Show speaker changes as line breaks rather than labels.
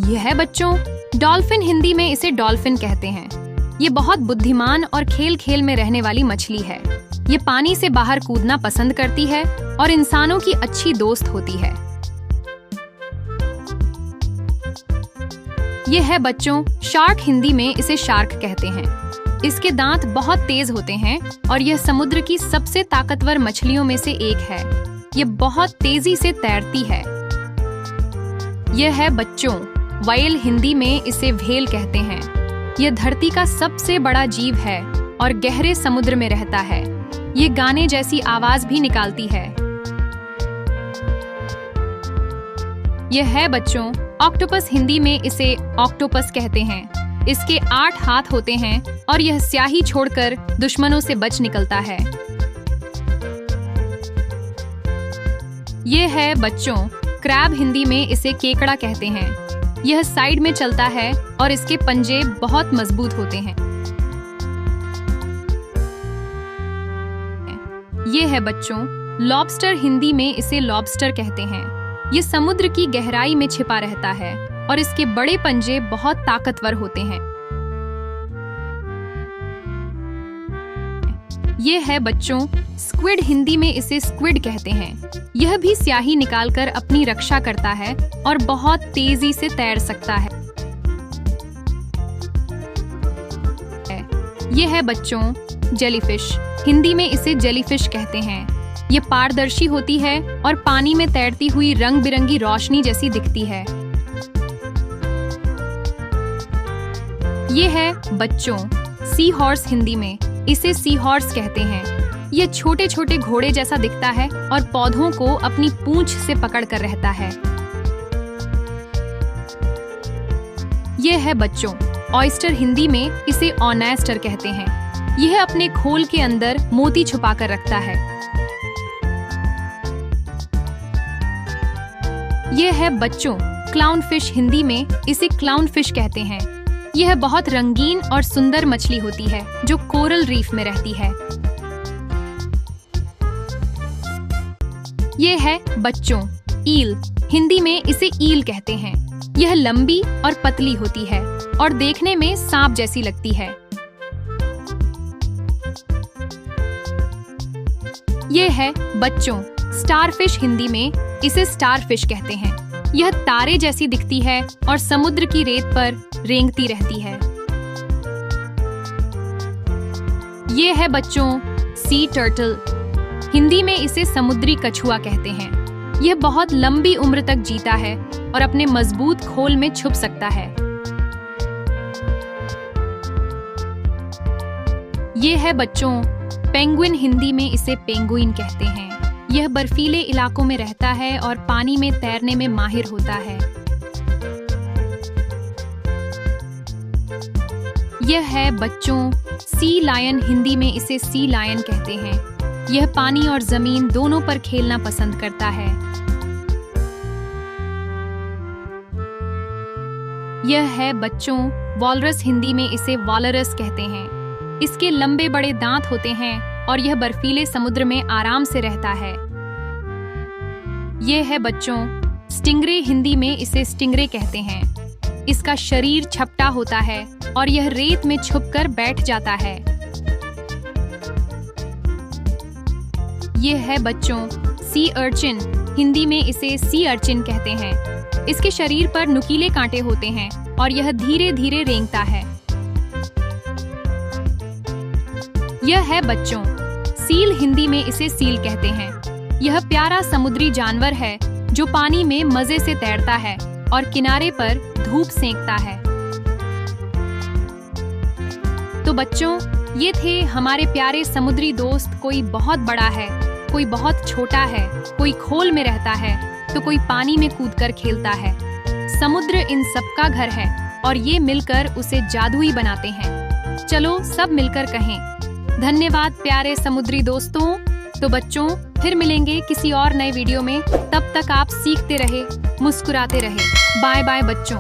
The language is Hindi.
यह है बच्चों डॉल्फिन, हिंदी में इसे डॉल्फिन कहते हैं। ये बहुत बुद्धिमान और खेल खेल में रहने वाली मछली है। ये पानी से बाहर कूदना पसंद करती है और इंसानों की अच्छी दोस्त होती है। ये है बच्चों शार्क, हिंदी में इसे शार्क कहते हैं। इसके दांत बहुत तेज होते हैं और यह समुद्र की सबसे ताकतवर मछलियों में से एक है। ये बहुत तेजी से तैरती है। यह है बच्चों व्हेल, हिंदी में इसे व्हेल कहते हैं। यह धरती का सबसे बड़ा जीव है और गहरे समुद्र में रहता है। ये गाने जैसी आवाज भी निकालती है। यह है बच्चों ऑक्टोपस, हिंदी में इसे ऑक्टोपस कहते हैं। इसके 8 हाथ होते हैं और यह स्याही छोड़कर दुश्मनों से बच निकलता है। यह है बच्चों क्रैब, हिंदी में इसे केकड़ा कहते हैं। यह साइड में चलता है और इसके पंजे बहुत मजबूत होते हैं। यह है बच्चों लॉबस्टर, हिंदी में इसे लॉबस्टर कहते हैं। ये समुद्र की गहराई में छिपा रहता है और इसके बड़े पंजे बहुत ताकतवर होते हैं। ये है बच्चों स्क्विड, हिंदी में इसे स्क्विड कहते हैं। यह भी स्याही निकालकर अपनी रक्षा करता है और बहुत तेजी से तैर सकता है। यह है बच्चों जेलीफिश, हिंदी में इसे जेलीफिश कहते हैं। ये पारदर्शी होती है और पानी में तैरती हुई रंग बिरंगी रोशनी जैसी दिखती है। ये है बच्चों सी हॉर्स, हिंदी में इसे सी हॉर्स कहते हैं। ये छोटे छोटे घोड़े जैसा दिखता है और पौधों को अपनी पूंछ से पकड़ कर रहता है। ये है बच्चों ऑयस्टर, हिंदी में इसे ऑनेस्टर कहते हैं। यह अपने खोल के अंदर मोती छुपा कर रखता है। यह है बच्चों क्लाउनफिश, हिंदी में इसे क्लाउनफिश कहते हैं। यह बहुत रंगीन और सुंदर मछली होती है जो कोरल रीफ में रहती है। यह है बच्चों ईल, हिंदी में इसे ईल कहते हैं। यह लंबी और पतली होती है और देखने में सांप जैसी लगती है। यह है बच्चों स्टारफिश, हिंदी में इसे स्टारफिश कहते हैं। यह तारे जैसी दिखती है और समुद्र की रेत पर रेंगती रहती है। यह है बच्चों सी टर्टल, हिंदी में इसे समुद्री कछुआ कहते हैं। यह बहुत लंबी उम्र तक जीता है और अपने मजबूत खोल में छुप सकता है। यह है बच्चों पेंगुइन, हिंदी में इसे पेंगुइन कहते हैं। यह बर्फीले इलाकों में रहता है और पानी में तैरने में माहिर होता है। यह है बच्चों सी लायन, हिंदी में इसे सी लायन कहते हैं। यह पानी और जमीन दोनों पर खेलना पसंद करता है। यह है बच्चों वॉलरस, हिंदी में इसे वॉलरस कहते हैं। इसके लंबे बड़े दांत होते हैं और यह बर्फीले समुद्र में आराम से रहता है। यह है बच्चों स्टिंगरे, हिंदी में इसे स्टिंगरे कहते हैं। इसका शरीर छपटा होता है और यह रेत में छुपकर बैठ जाता है। यह है बच्चों सी अर्चिन, हिंदी में इसे सी अर्चिन कहते हैं। इसके शरीर पर नुकीले कांटे होते हैं और यह धीरे धीरे रेंगता है। यह है बच्चों सील, हिंदी में इसे सील कहते हैं। यह प्यारा समुद्री जानवर है जो पानी में मजे से तैरता है और किनारे पर धूप सेंकता है। तो बच्चों ये थे हमारे प्यारे समुद्री दोस्त। कोई बहुत बड़ा है, कोई बहुत छोटा है, कोई खोल में रहता है तो कोई पानी में कूदकर खेलता है। समुद्र इन सबका घर है और ये मिलकर उसे जादुई बनाते हैं। चलो सब मिलकर कहें धन्यवाद प्यारे समुद्री दोस्तों। तो बच्चों फिर मिलेंगे किसी और नए वीडियो में। तब तक आप सीखते रहे, मुस्कुराते रहे। बाय बाय बच्चों।